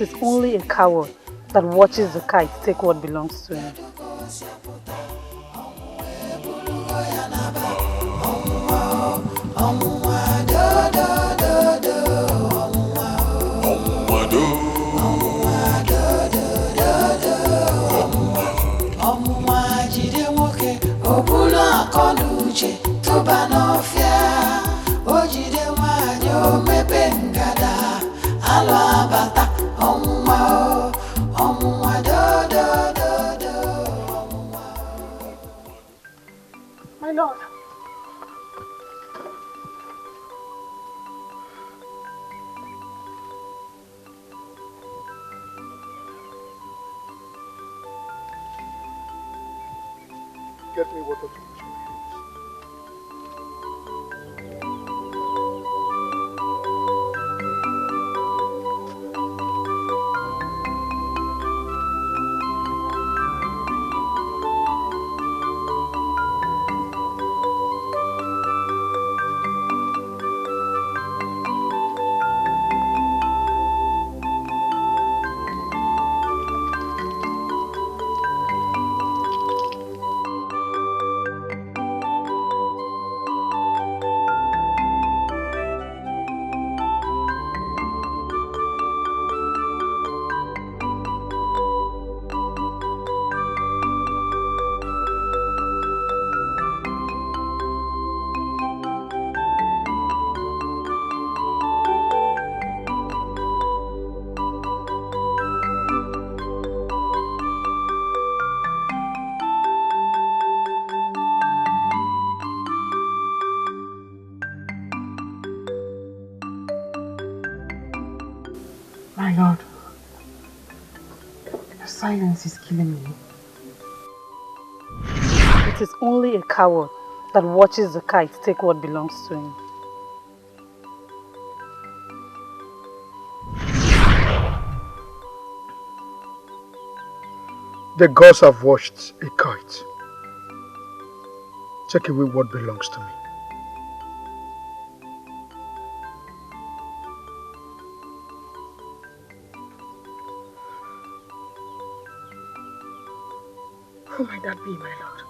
It is only a coward that watches the kite take what belongs to him. My lord. Get me water to drink. My lord, your silence is killing me. It is only a coward that watches the kite take what belongs to him. The gods have watched a kite take away what belongs to me. Who might that be, my lord?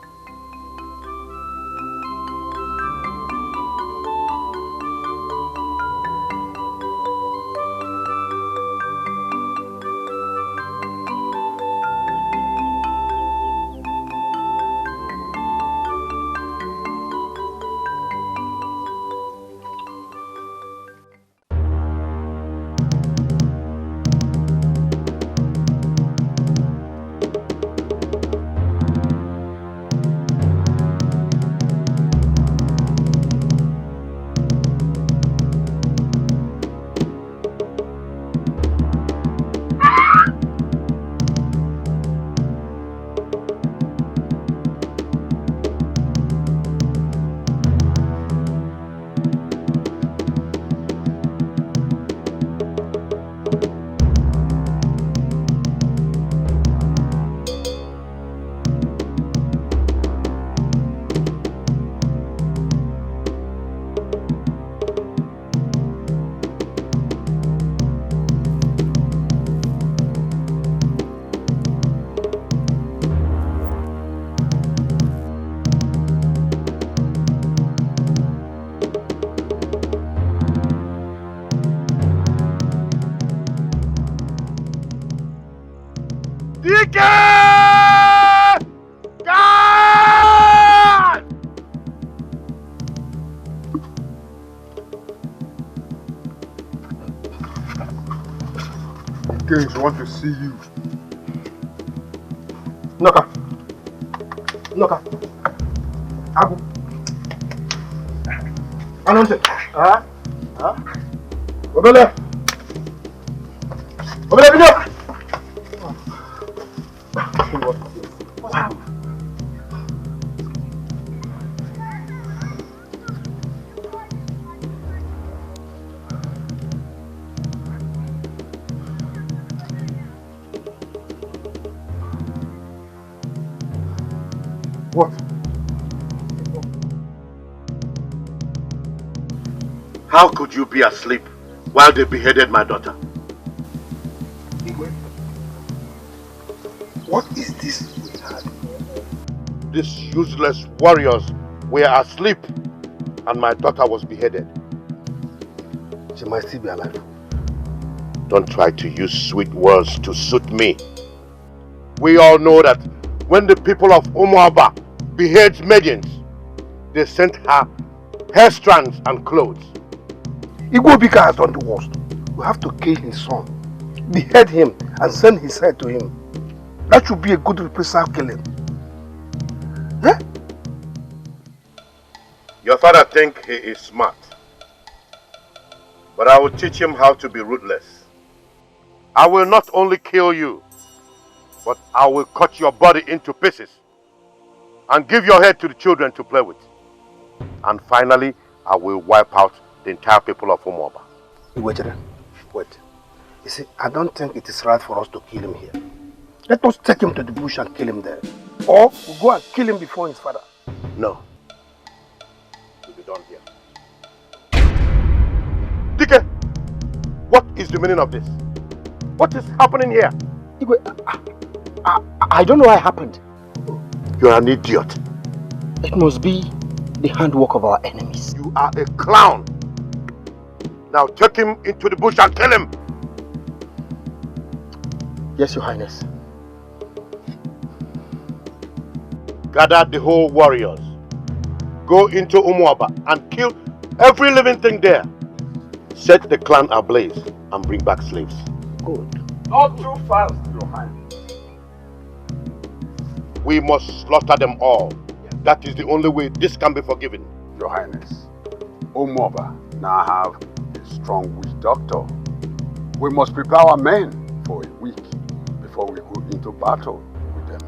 Dikeh! God! The kings want to see you. Noka. Agu. Anonte. Obele, Bino! What? How could you be asleep while they beheaded my daughter? What is this we had? These useless warriors were asleep and my daughter was beheaded. She might still be alive. Don't try to use sweet words to suit me. We all know that when the people of Umuaba beheads maidens, they sent her hair strands and clothes. Igwobika has done the worst. We have to kill his son, behead him and send his head to him. That should be a good reprisal killing. Eh? Your father thinks he is smart, but I will teach him how to be ruthless. I will not only kill you, but I will cut your body into pieces and give your head to the children to play with. And finally, I will wipe out the entire people of Umuaba. Wait. You see, I don't think it is right for us to kill him here. Let us take him to the bush and kill him there. Or we'll go and kill him before his father. No. It will be done here. Dikeh, what is the meaning of this? What is happening here? I don't know what happened. You're an idiot. It must be the handwork of our enemies. You are a clown. Now take him into the bush and kill him. Yes, Your Highness. Gather the whole warriors. Go into Umuaba and kill every living thing there. Set the clan ablaze and bring back slaves. Good. Not too fast, Your Highness. We must slaughter them all. That is the only way this can be forgiven. Your Highness, Umuaba now have a strong witch doctor. We must prepare our men for a week before we go into battle with them.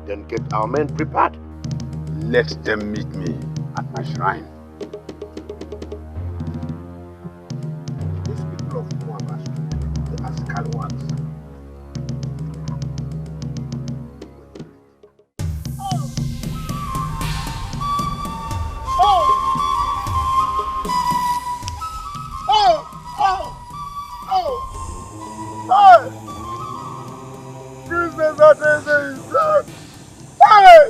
Then get our men prepared. Let them meet me at my shrine. These people of Umuaba, they are scalwags. Princess Adeze is dead! Hey!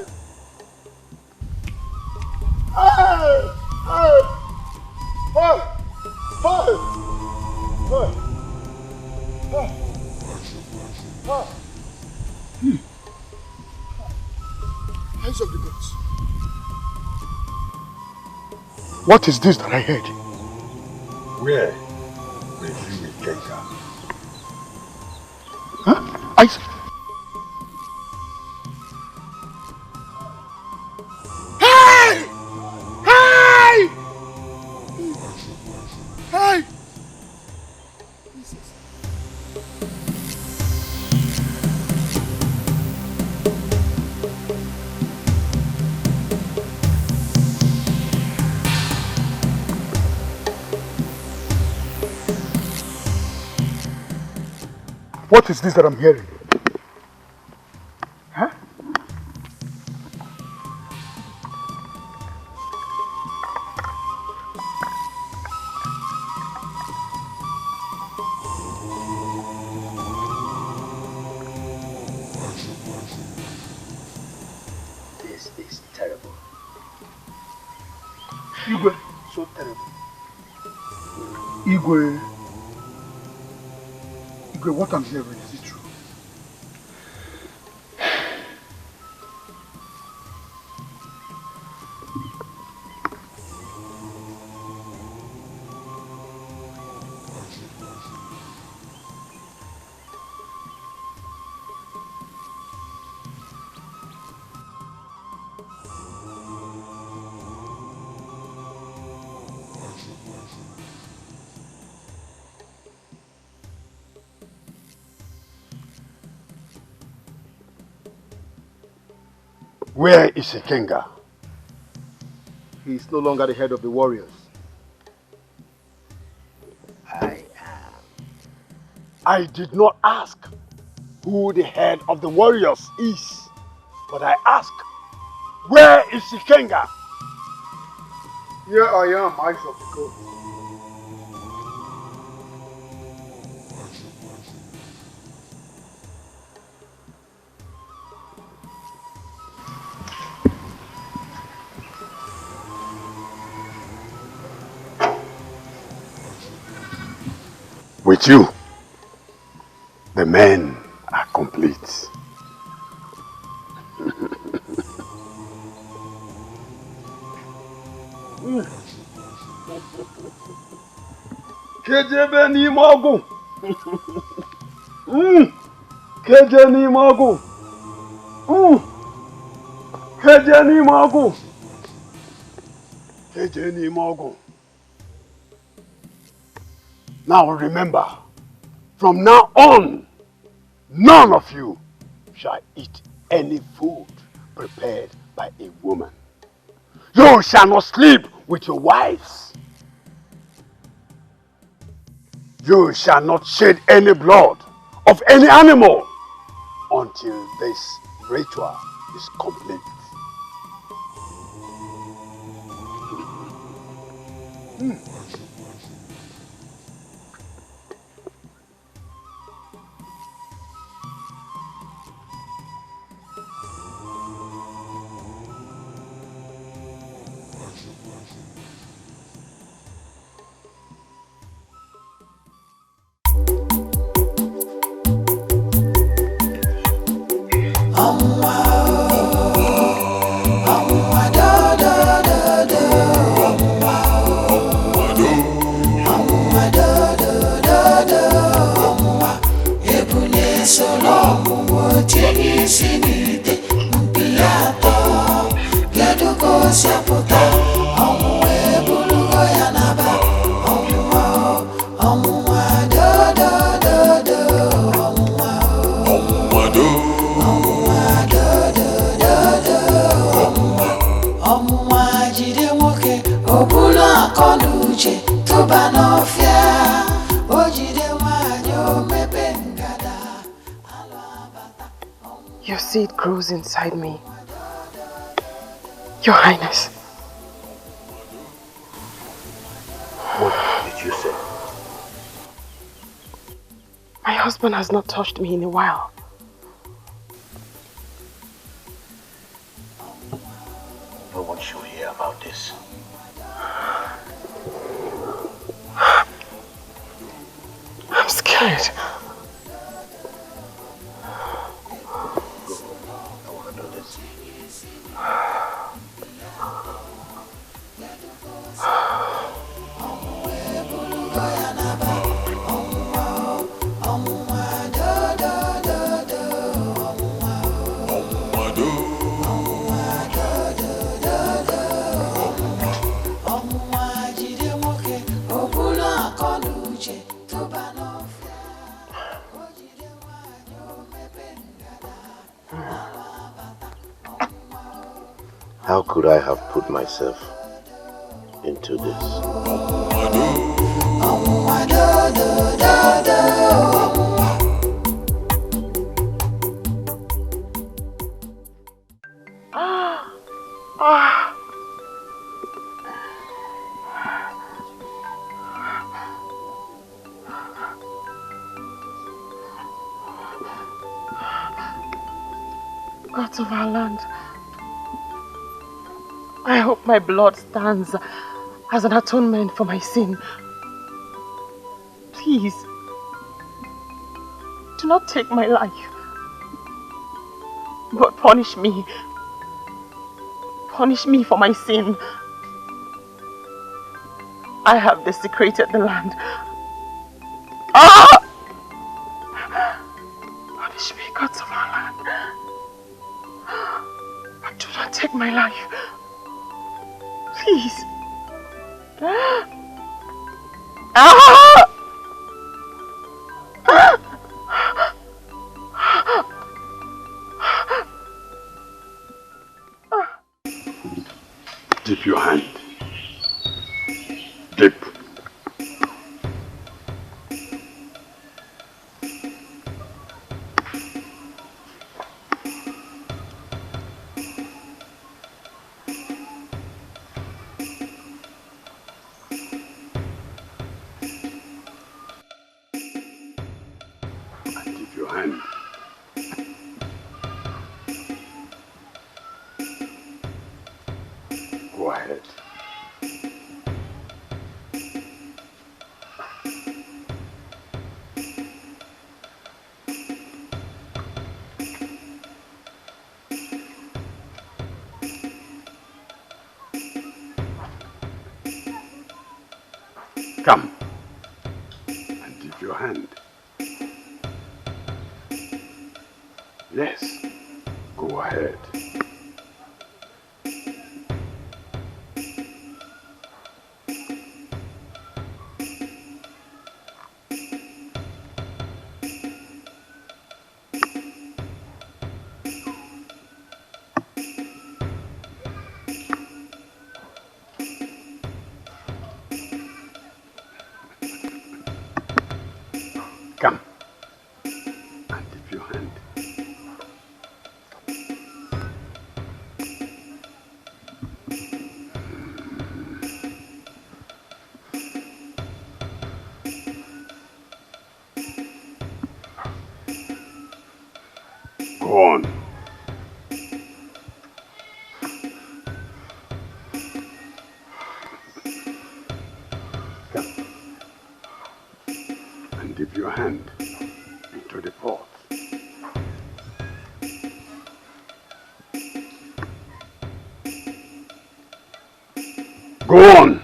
Hey! Hey! Hey! Hey! Hey! Hey! Hey! Eyes of the gods. What is this that I heard? Where will you with Kenga? Huh? Hey! Hey! Hey! What is this that I'm hearing? Huh? This is terrible. Igwe, so terrible. Igwe, what I'm hearing, is it true? Where is Kenga? He is no longer the head of the warriors. I did not ask who the head of the warriors is, but I ask, where is Kenga? Here I am, eyes of the gods. With you, the men are complete. Kejebe ni mogu. Keje ni mogu. Keje ni mogu. Keje ni mogu. Now remember, from now on, none of you shall eat any food prepared by a woman. You shall not sleep with your wives. You shall not shed any blood of any animal until this ritual is complete. Your seed grows inside me. Your Highness. What did you say? My husband has not touched me in a while. No one should hear about this. I'm scared. I want to do this. How could I have put myself into this? Gods of our land, I hope my blood stands as an atonement for my sin. Please, do not take my life, but punish me. Punish me for my sin. I have desecrated the land. Ah! Punish me, gods of our land. But do not take my life. Please. Ah! Dip your hand. Dip. Dip your hand. Go ahead. Come and dip your hand. Yes, go ahead. Come and dip your hand. Go on. Come and dip your hand into the pot. Go on.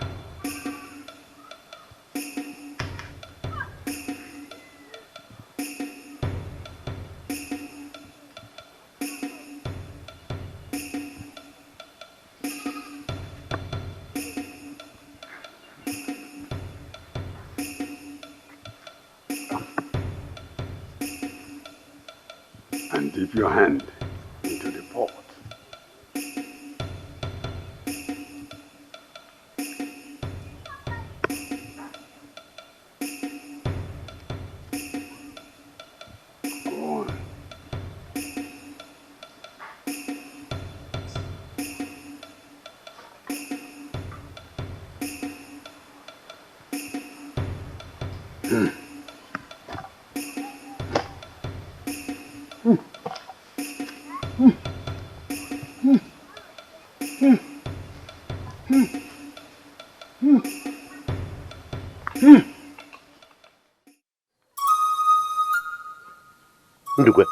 And dip your hand into the pot. Go on. Ndukwe,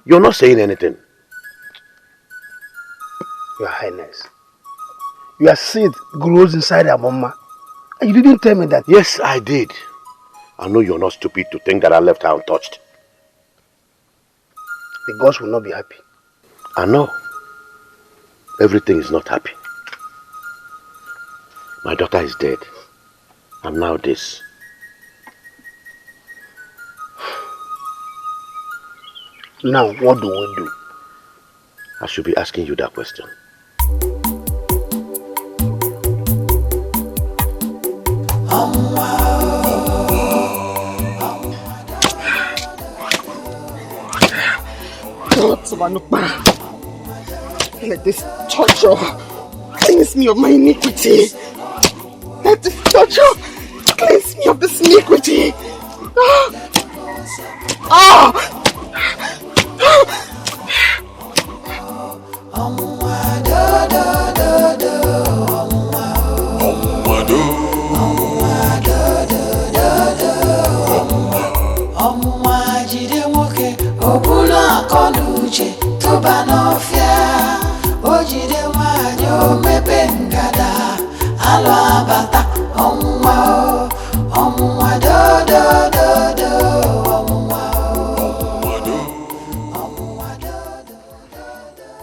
you're not saying anything. Your Highness, your seed grows inside a mama. And you didn't tell me that. Yes, I did. I know you're not stupid to think that I left her untouched. The gods will not be happy. I know. Everything is not happy. My daughter is dead. And now this. Now, what do we do? I should be asking you that question. Let this torture cleanse me of my iniquity. Let this torture cleanse me of this iniquity.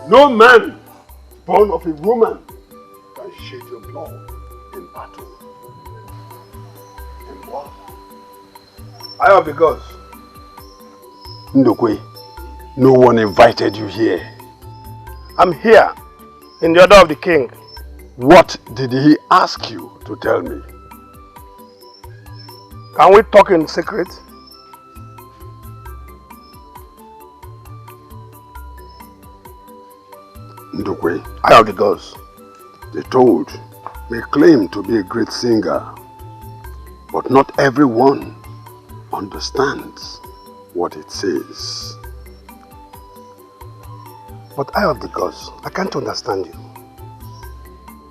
No man born of a woman can shed your blood in battle. In war. Eye of the gods. Ndokwe, no one invited you here. I'm here in the order of the king. What did he ask you to tell me? Can we talk in secret? Ndokwe, Eye of the gods. the toad may claim to be a great singer, but not everyone understands what it says. But Eye of the gods, I can't understand you.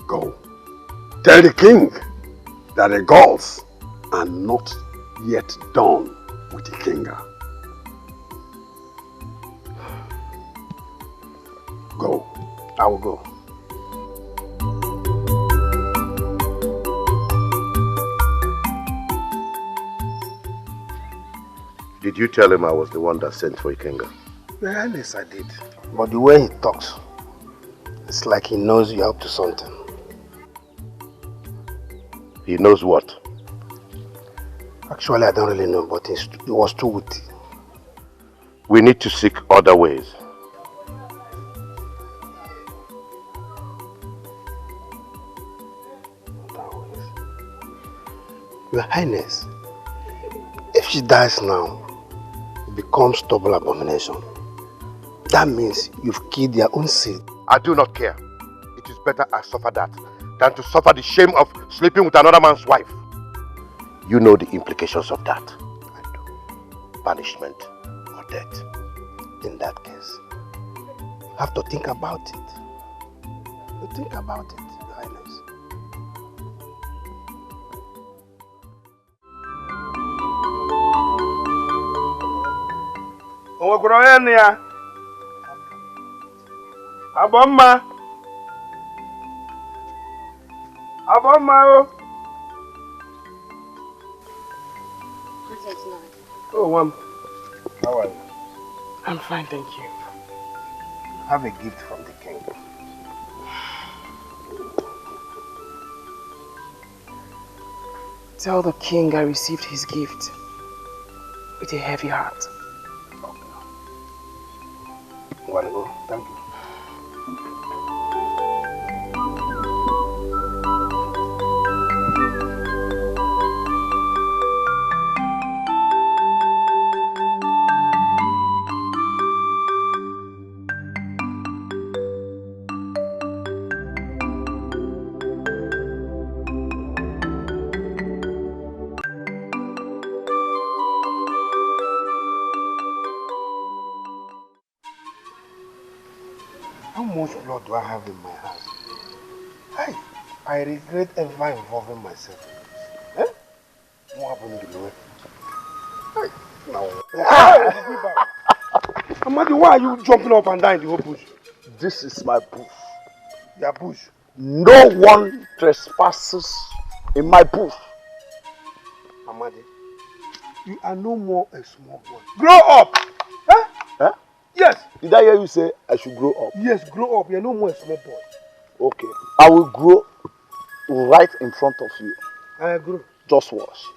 Go. Tell the king that the gods are not yet done with the kinger. Go. I will go. Did you tell him I was the one that sent for Ikenga? Your Highness, I did. But the way he talks, it's like he knows you're up to something. He knows what? Actually, I don't really know, but it was too witty. We need to seek other ways. Your Highness, if she dies now, it becomes double abomination. That means you've killed their own seed. I do not care. It is better I suffer that than to suffer the shame of sleeping with another man's wife. You know the implications of that. I do. Punishment or death. In that case, you have to think about it. You think about it, Your Highness. Abomma. Oh, Mom. How are you? I'm fine, thank you. Have a gift from the king. Tell the king I received his gift with a heavy heart. Want to go? Thank you. How much blood do I have in my hand? I regret ever involving myself in this. Eh? What happened to the way? Amadi, why are you jumping up and down in the whole bush? This is my bush. Your bush. No one trespasses in my bush. Amadi, you are no more a small boy. Grow up! Huh? Huh? Yes. Did I hear you say I should grow up? Yes, grow up. You're no more a small boy. Okay. I will grow right in front of you. I agree. Just watch.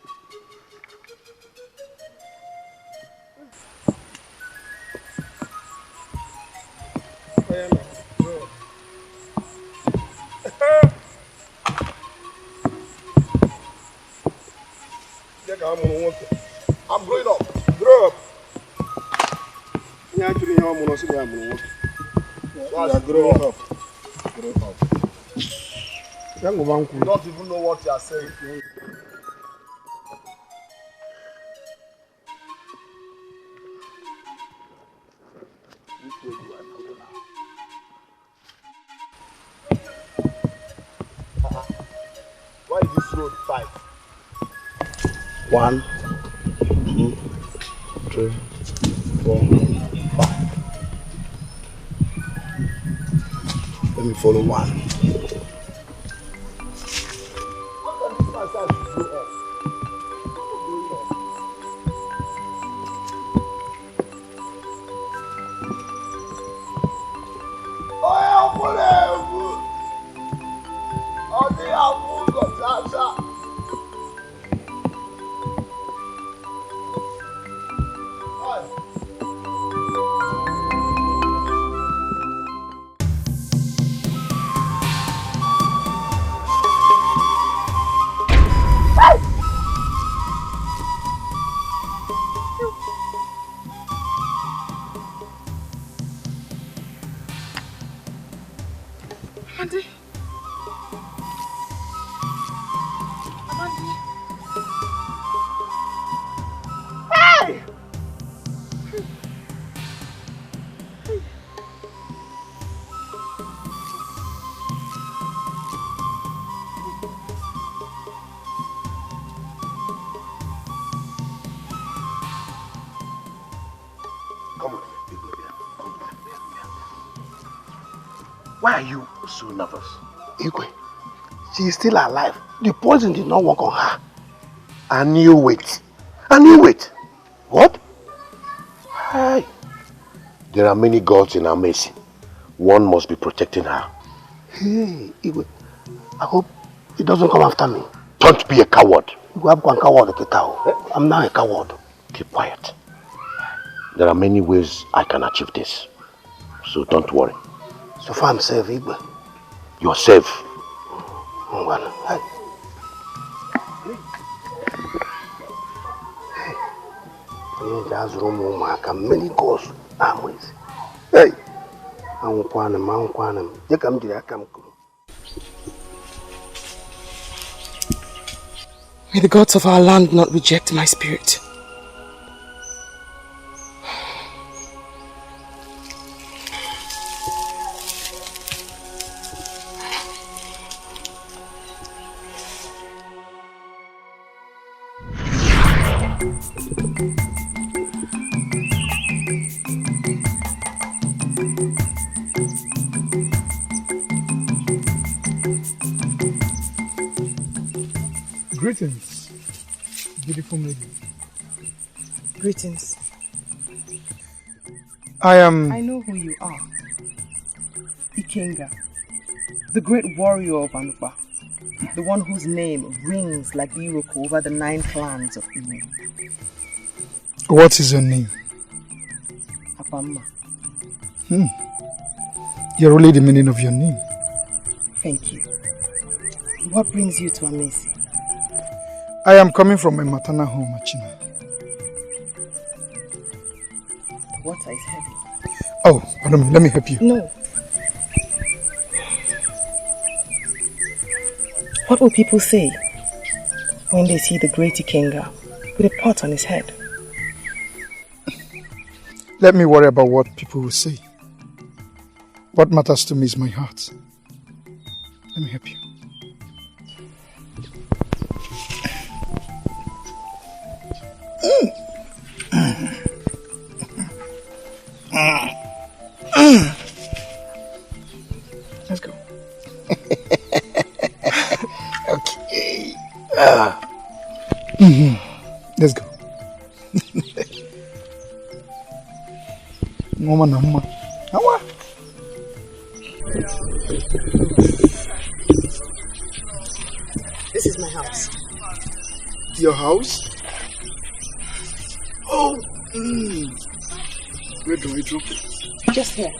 I'm growing up. Grow up. Yeah, actually, I'm going to say I'm growing up. Grow up. You don't even know what you are saying. Why is this road 5? 1, 2, 3, 4, 5. Let me follow 1. How can this man say I should grow up? Why are you so nervous? Igwe, she is still alive. The poison did not work on her. I knew it. I knew it. What? Hey, there are many gods in our midst. One must be protecting her. Hey, Igwe, I hope he doesn't come after me. Don't be a coward. I'm not a coward. Keep quiet. There are many ways I can achieve this. So don't worry. So far I'm safe, Igwe. You're safe. Hey. Many goals. Hey. May the gods of our land not reject my spirit. Greetings, beautiful lady. Greetings. I know who you are. Ikenga, the great warrior of Anupa, the one whose name rings like the Iroko over the 9 clans of Ini. What is your name? Apamma. You're really the meaning of your name. Thank you. What brings you to Amesi? I am coming from my maternal home, Achina. The water is heavy. Oh, pardon me, let me help you. No. What will people say when they see the great Ikenga with a pot on his head? Let me worry about what people will say. What matters to me is my heart. Let me help you. Let's go. Okay. Let's go. Mama, mama. Mama. This is my house. Your house? Oh. Where do we drop it? Just here.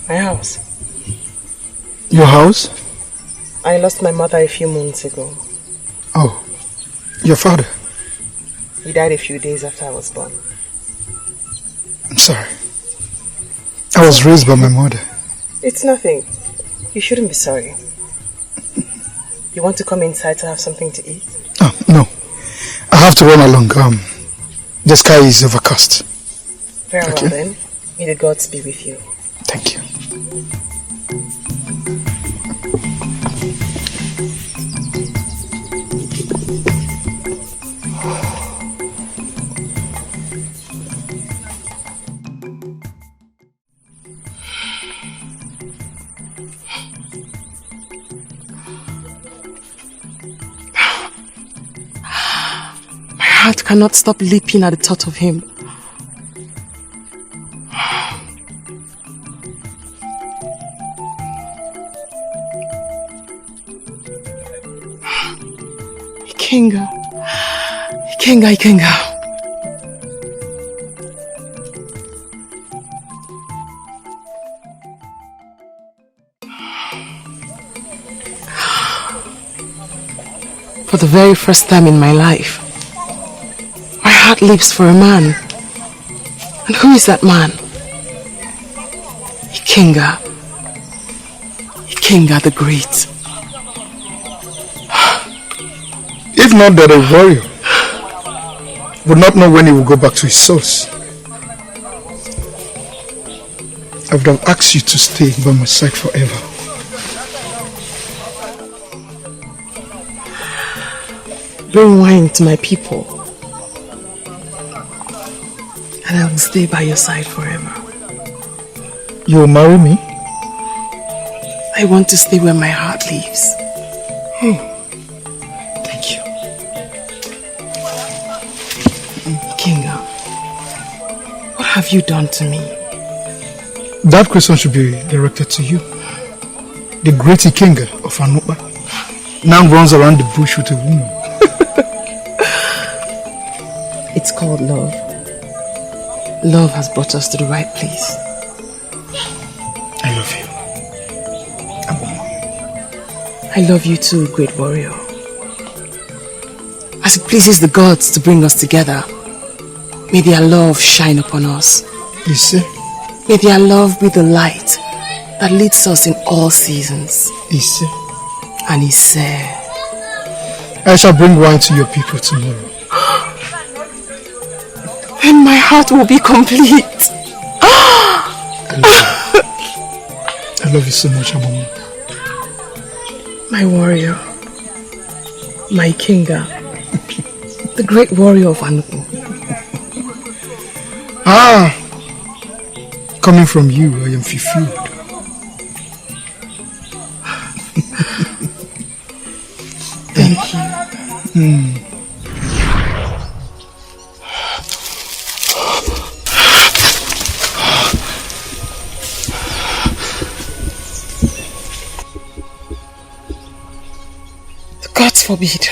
My house. Your house? I lost my mother a few months ago. Oh, your father? He died a few days after I was born. I'm sorry. I was raised by my mother. It's nothing. You shouldn't be sorry. You want to come inside to have something to eat? Oh, no. I have to run along. The sky is overcast. Very well then. May the gods be with you. Thank you. My heart cannot stop leaping at the thought of him. Ikenga. Ikenga, Ikenga. For the very first time in my life, my heart leaps for a man. And who is that man? Ikenga. Ikenga the Great. If not that a warrior would not know when he will go back to his source, I would have asked you to stay by my side forever. Bring wine to my people, and I will stay by your side forever. You will marry me? I want to stay where my heart lives. Thank you. Kinga, what have you done to me? That question should be directed to you. The great Ikenga of Anopa now runs around the bush with a woman. It's called love. Love has brought us to the right place. I love you. I love you too, great warrior. As it pleases the gods to bring us together, may their love shine upon us. You see? May their love be the light that leads us in all seasons. You see? And he said, I shall bring wine to your people tomorrow. Then my heart will be complete. I love you so much, Amama. My warrior, my Kinga, the great warrior of Anuku. Coming from you, I am fulfilled. Thank you. God forbid.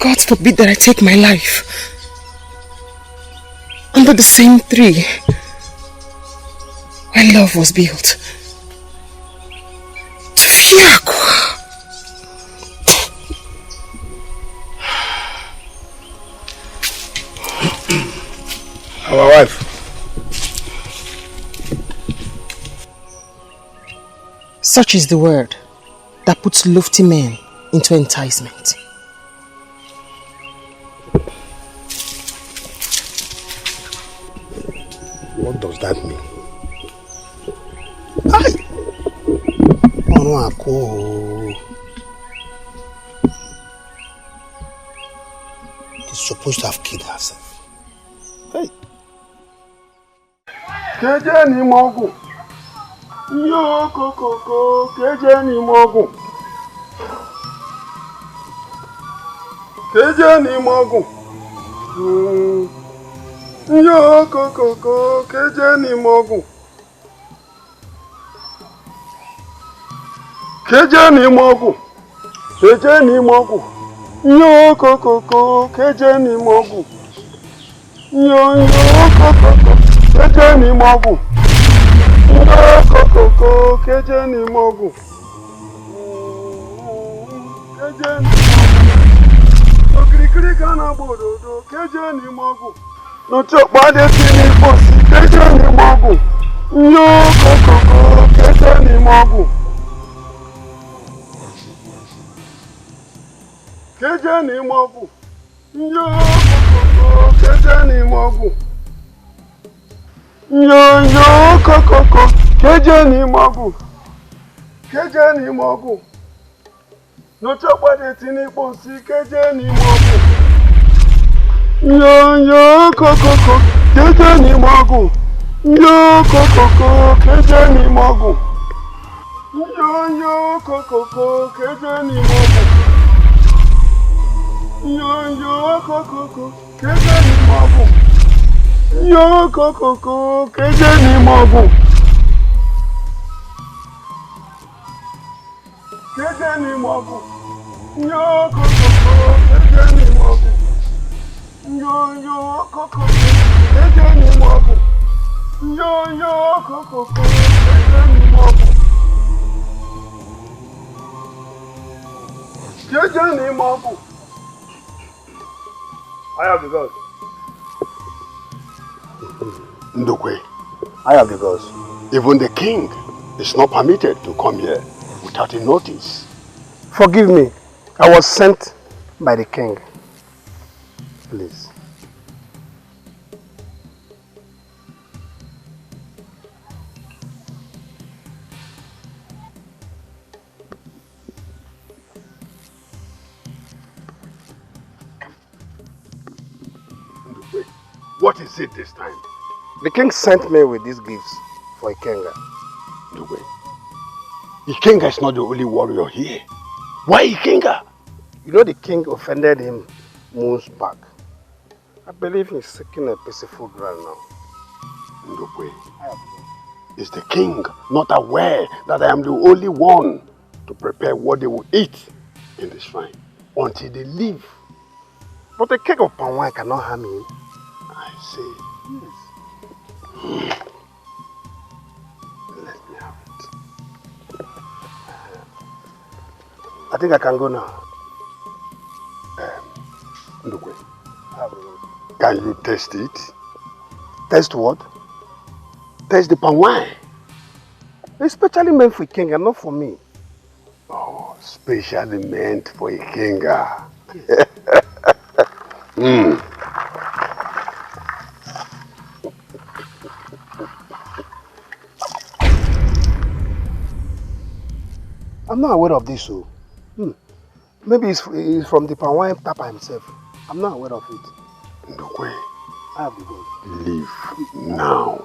God forbid that I take my life under the same tree where love was built. To Fiakwa. Our wife. Such is the word that puts lofty men into enticement. What does that mean? She's supposed to have killed herself. Hey. Kejeni mogu. Yo koko kejeni mogu. Kejeni mogu. Yo koko kejeni mogu. Kejeni mogu. Kejeni mogu. Yo koko kejeni mogu. Yo koko kejeni mogu. Koko kejeni mogu. Kejeni okirikiri kana bododo kejeni mogu. No chokpade tini posi kejeni mogu. Yo koko kejeni mogu. Kejeni mogu. Yo koko kejeni mogu. Yo koko kejeni mogu. Kejeni mogu. No chokpade tini posi kejeni mogu. Yo koko kejeni mogu. Yo koko kejeni mogu. Yo koko kejeni mogu. Yo koko kejeni mogu. Yo koko kejeni mogu. Kejeni mogu. Yo koko kejeni mogu. Yo koko kejeni mogu. Yo koko kejeni mogu. Kejeni mogu. I have the girls. Ndokwe, I have the girls. even the king is not permitted to come here without a notice. Forgive me. I was sent by the king. Please. What is it this time? The king sent me with these gifts for Ikenga. No way. Ikenga is not the only warrior here. Why Ikenga? You know the king offended him months back. I believe he's seeking a peaceful ground now. No way. Is the king not aware that I am the only one to prepare what they will eat in the shrine until they leave? But the cake of palm wine cannot harm him. I see. Yes. Let me have it. I think I can go now. Look, can you test it? Test what? Test the palm wine. It's specially meant for Ikenga, not for me. Oh, specially meant for Ikenga. I'm not aware of this, so. Maybe it's from the palm wine tapper himself. I'm not aware of it. No way. I have to go. Leave now.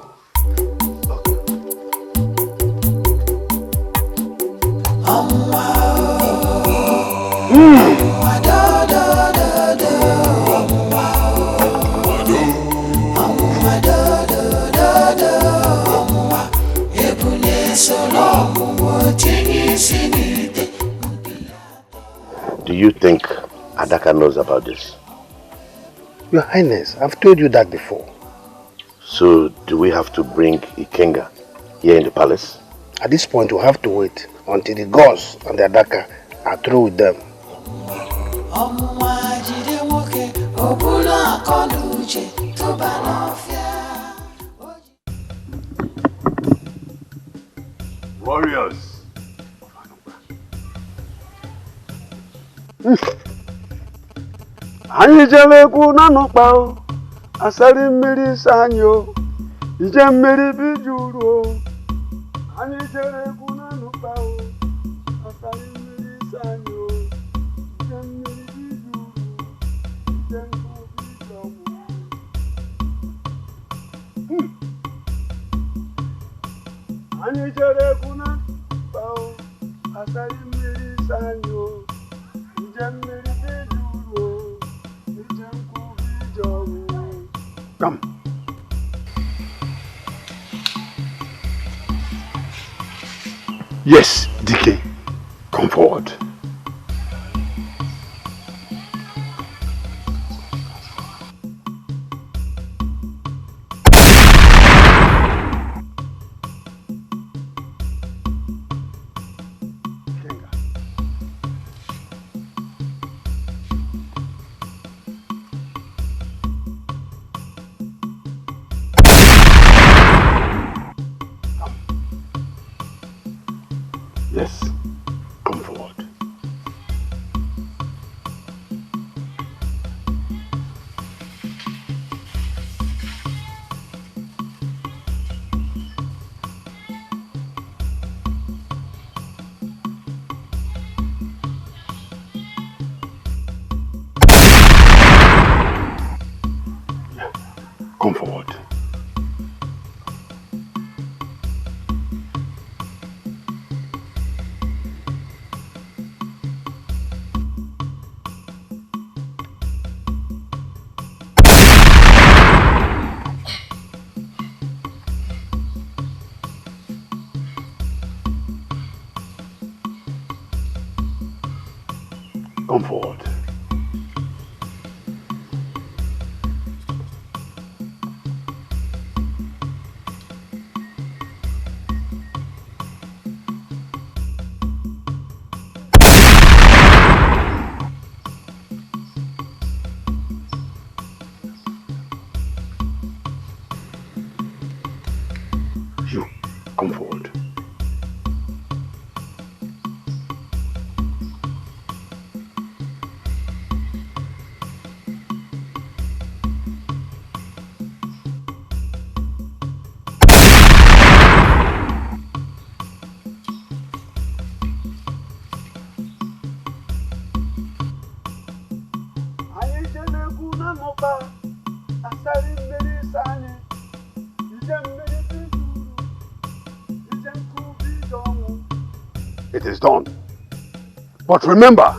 Do you think Adaka knows about this? Your Highness, I've told you that before. So, do we have to bring Ikenga here in the palace? At this point, we'll have to wait until the gods and the Adaka are through with them. Warriors. Anyị jere egwu na nụkpa o, asari mmiri sanyo, ije mmiri bijuru o. Anyị jere egwu na nụkpa o, asari mmiri sanyo, ije mmiri bijuru, ije nkwu bijomu. Anyị jere egwu na nụkpa o, asari mmiri sanyo, ije mmiri bijuru. Come. Yes, Dikeh. Come forward. Yes, come forward. Yeah, come forward. Come forward. You, come forward. it is done. But remember,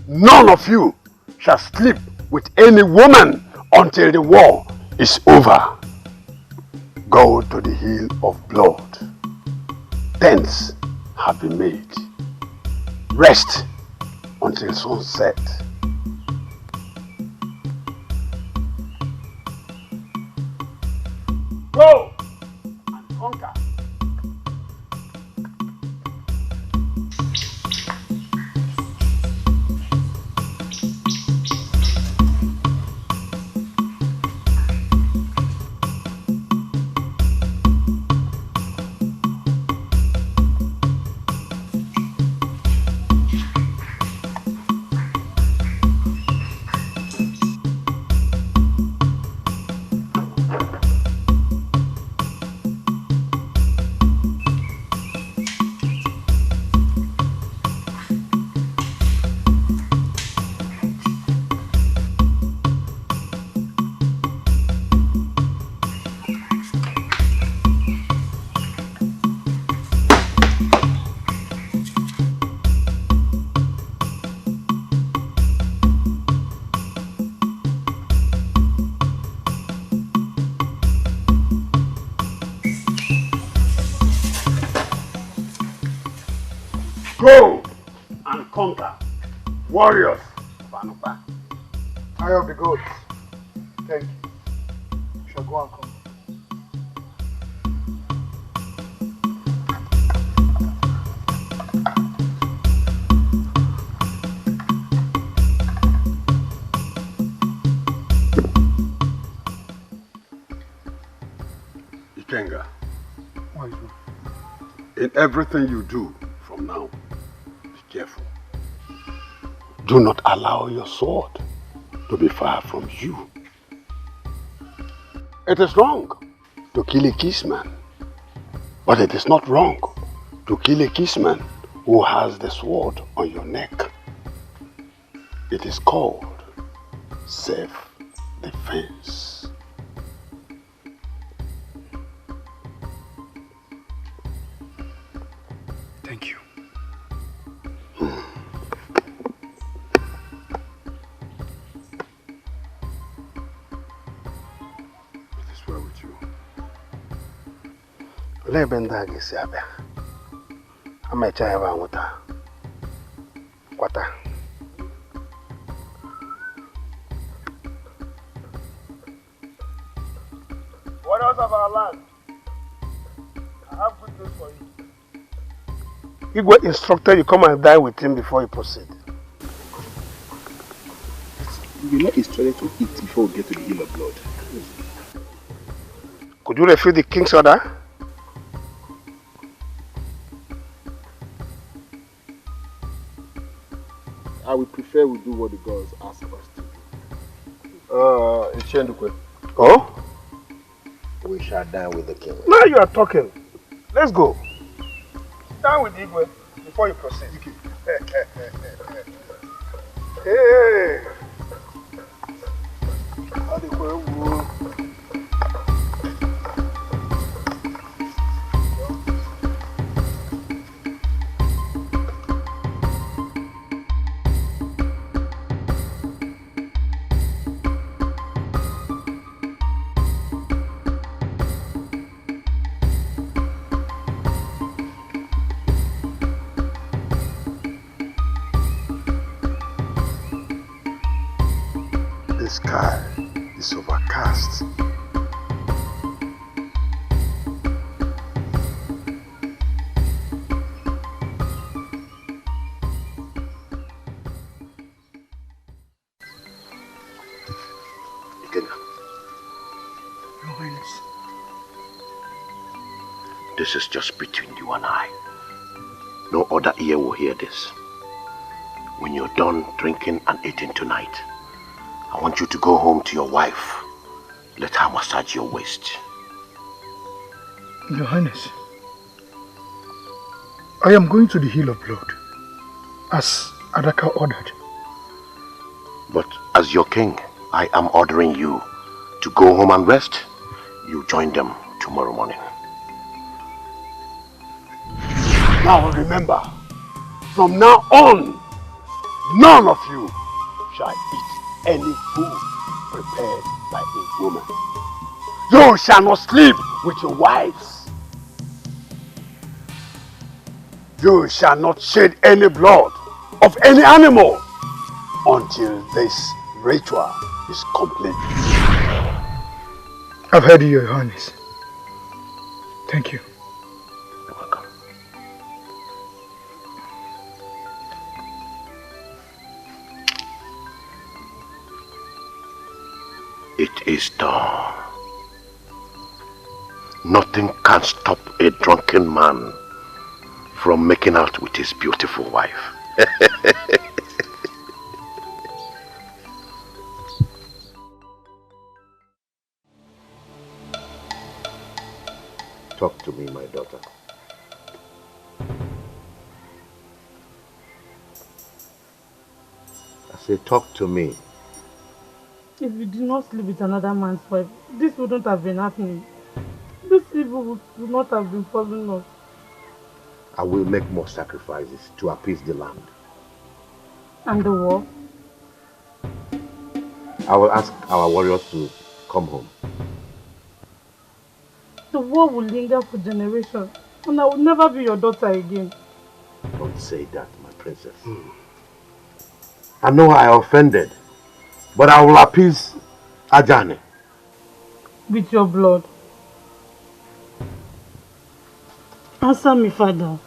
none of you shall sleep with any woman until the war is over. Go to the hill of blood. Tents have been made. Rest until sunset. Go and conquer. Go and conquer, warriors of Anupa. Eye of the gods. Thank you. We shall go and come. Ikenga, What is it? in everything you do from now, be careful. Do not allow your sword to be far from you. It is wrong to kill a kissman, but it is not wrong to kill a kissman who has the sword on your neck. It is called self-defense. Thank you. It is well with you. Let me bend against you. I might try to water. Water. What else of our land? I have good news for you. You got instructed, you come and dine with him before you proceed. You're not instructed to eat before we get to the hill of blood. Could you refuse the king's order? I would prefer we do what the gods ask us to do. Oh? We shall dine with the king. Now you are talking. Let's go. Down with Igwe before you proceed. Hey. The sky is overcast. Your Highness. This is just between you and I. No other ear will hear this. When you're done drinking and eating tonight, I want you to go home to your wife. Let her massage your waist. Your Highness. I am going to the Hill of Blood, as Adaka ordered. But as your king, I am ordering you to go home and rest. You join them tomorrow morning. Now remember, from now on, none of you shall eat any food prepared by a woman. You shall not sleep with your wives. You shall not shed any blood of any animal until this ritual is complete. I've heard you, Your Highness. Thank you. You're welcome. It is done. Nothing can stop a drunken man from making out with his beautiful wife. Talk to me, my daughter. I say, talk to me. If you did not sleep with another man's wife, this wouldn't have been happening. This evil would not have been following us. I will make more sacrifices to appease the land. And the war? I will ask our warriors to come home. The war will linger for generations, and I will never be your daughter again. Don't say that, my princess. I know I offended, but I will appease Ajani. With your blood. Answer me, father.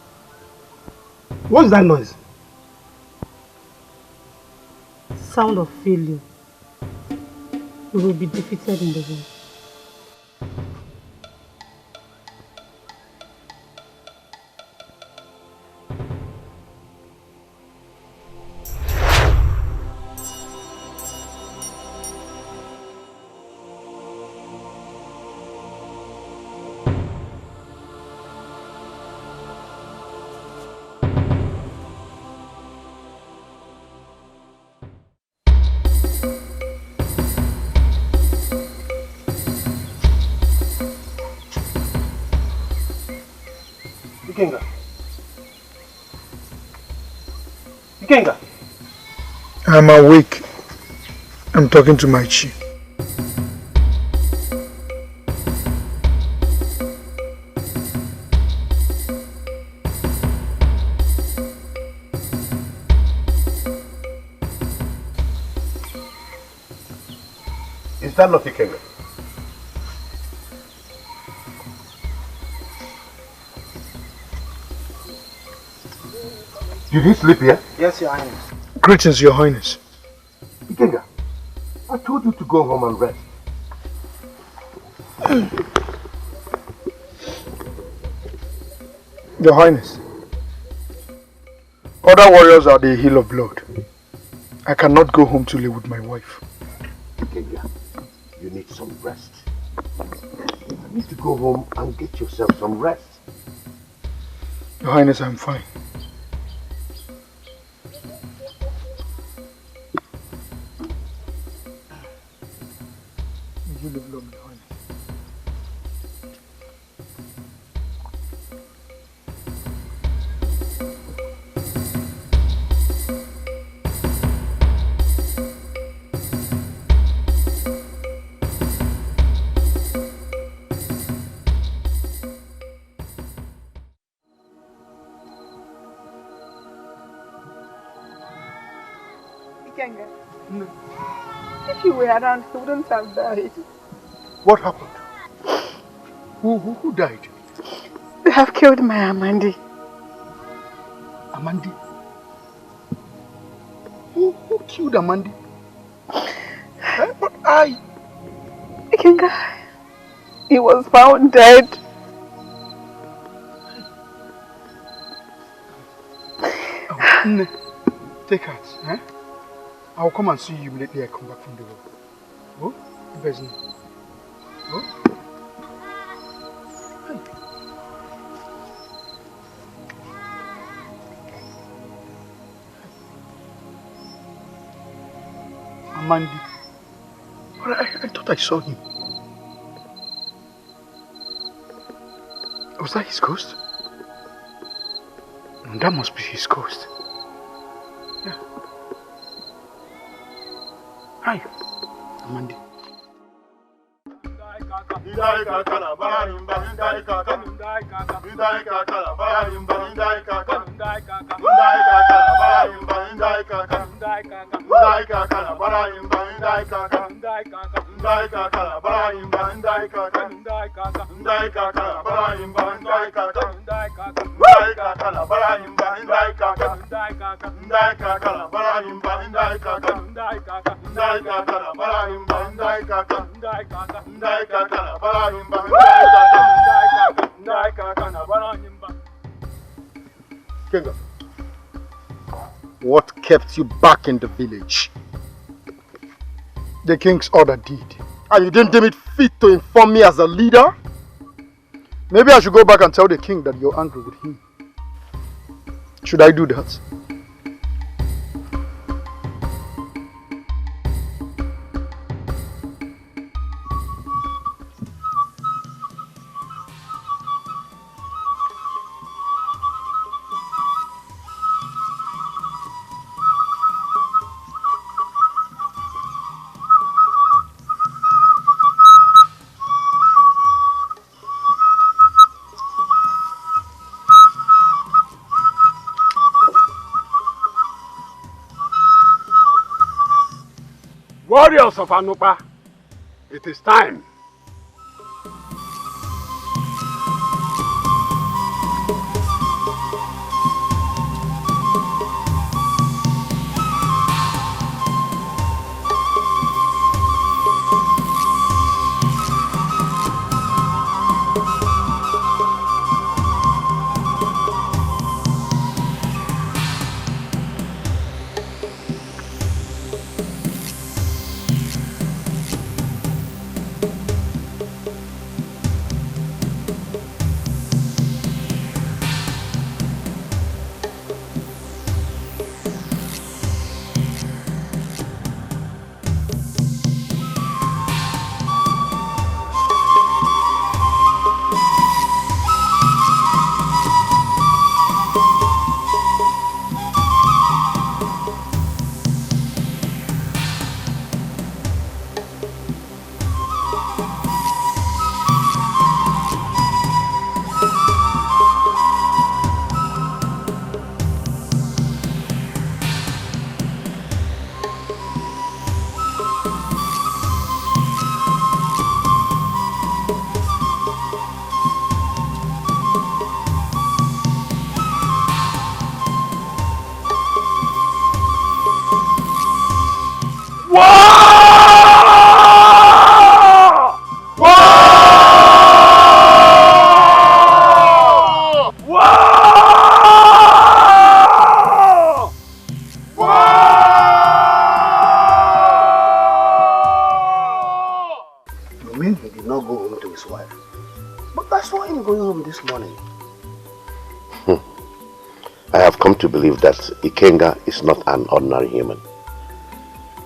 What's that noise? Sound of failure. You will be defeated in the war. Ikenga. I'm awake. I'm talking to my chief. Is that not Ikenga? Did he sleep here? Yes, Your Highness. Greetings, Your Highness. Ikenga, I told you to go home and rest. Your Highness. Other warriors are the hill of blood. I cannot go home to live with my wife. Ikenga, you need some rest. You need to go home and get yourself some rest. Your Highness, I'm fine. You live long, Your Highness. Ikenga. No. If you were around, he wouldn't have died. What happened? Who died? They have killed my Amandi. Amandi? Who killed Amandi? But Ikenga, he was found dead. Oh, take heart, eh? I'll come and see you immediately I come back from the road. Oh, Bezni. Oh. Hey. Amandi. But I thought I saw him. Was that his ghost? That must be his ghost. Yeah. Hi, Amandi. Kenga, what kept you back in the village? The king's order did. And you didn't deem it fit to inform me as a leader? Maybe I should go back and tell the king that you're angry with him. Should I do that? Warriors of Anupa, it is time. To believe that Ikenga is not an ordinary human.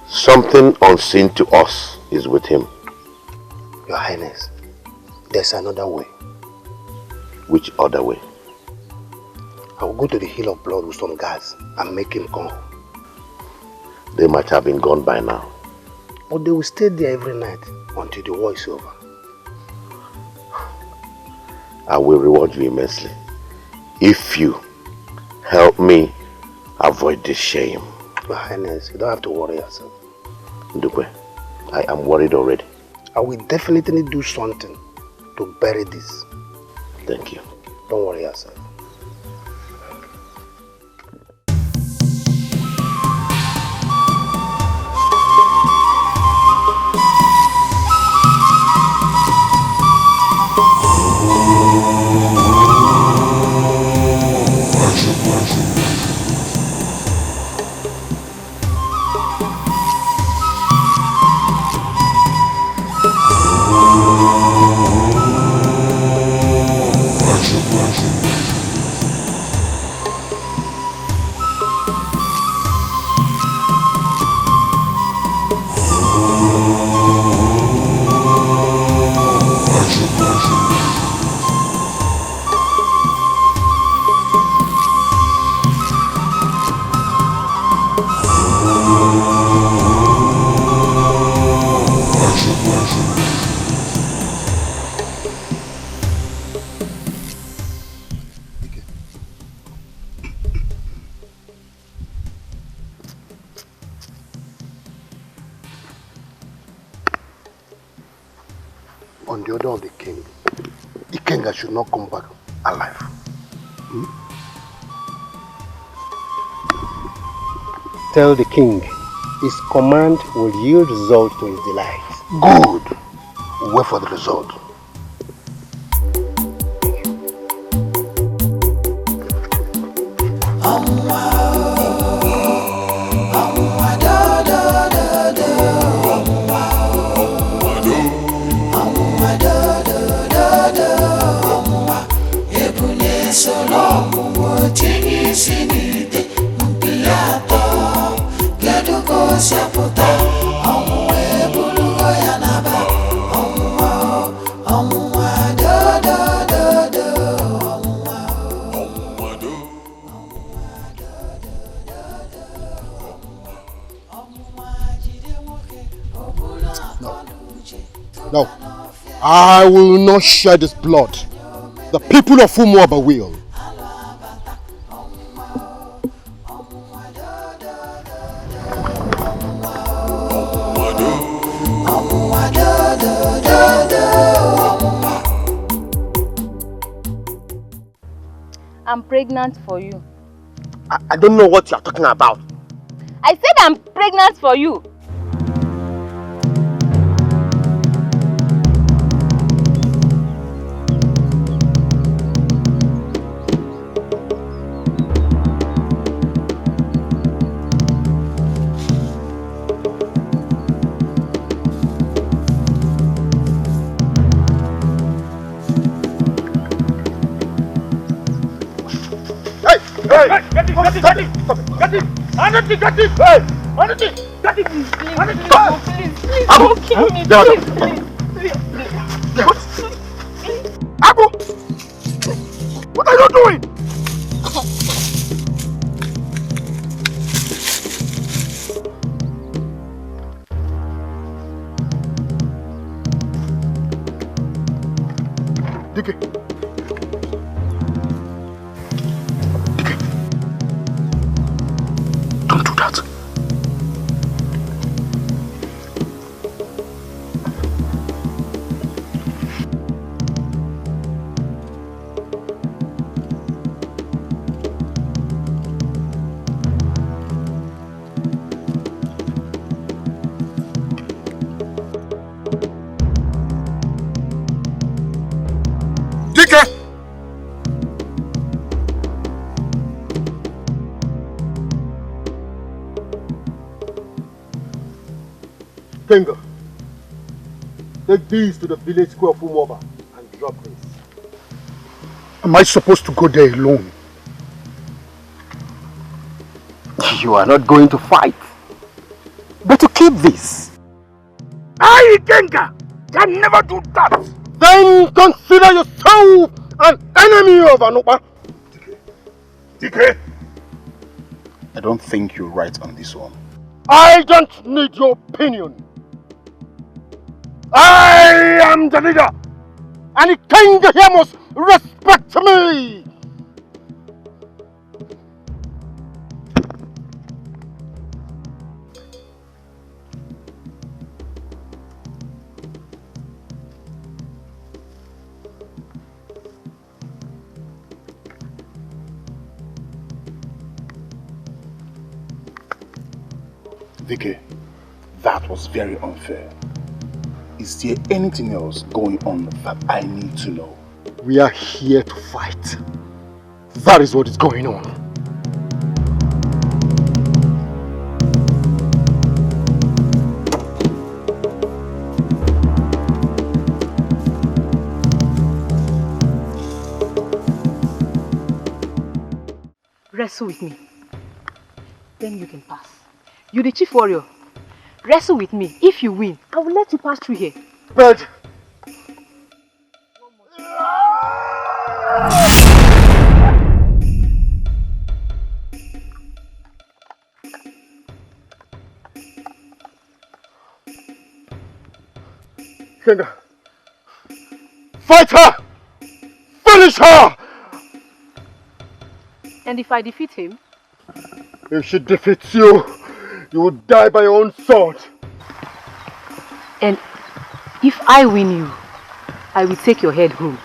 Something unseen to us is with him. Your Highness, there's another way. Which other way? I will go to the Hill of Blood with some guards and make him come home. They might have been gone by now. But they will stay there every night until the war is over. I will reward you immensely if you help me avoid this shame. Your Highness, you don't have to worry yourself. Dikeh, I am worried already. I will definitely do something to bury this. Thank you. Don't worry yourself. on the order of the king, Ikenga should not come back alive. Tell the king his command will yield result to his delight. Good. We'll wait for the result. No, I will not shed his blood. The people of Umuaba will. I'm pregnant for you. I don't know what you are talking about. I said I'm pregnant for you. Don't kill me, please. Abu! What are you doing? Dikeh. Don't do that. Dikeh! Kenga, take these to the village square of Umuaba and drop this. Am I supposed to go there alone? You are not going to fight, but to keep this. I, Ikenga, can never do that. Then consider yourself an enemy of Anupa. Dikeh! I don't think you're right on this one. I don't need your opinion. I am the leader, and Ikenga here must respect me. Dikeh, that was very unfair. Is there anything else going on that I need to know? We are here to fight. That is what is going on. Wrestle with me. Then you can pass. You're the chief warrior. Wrestle with me. If you win, I will let you pass through here. But Kenga, fight her! Finish her! And if I defeat him? If she defeats you, you will die by your own sword. And if I win you? I will take your head home.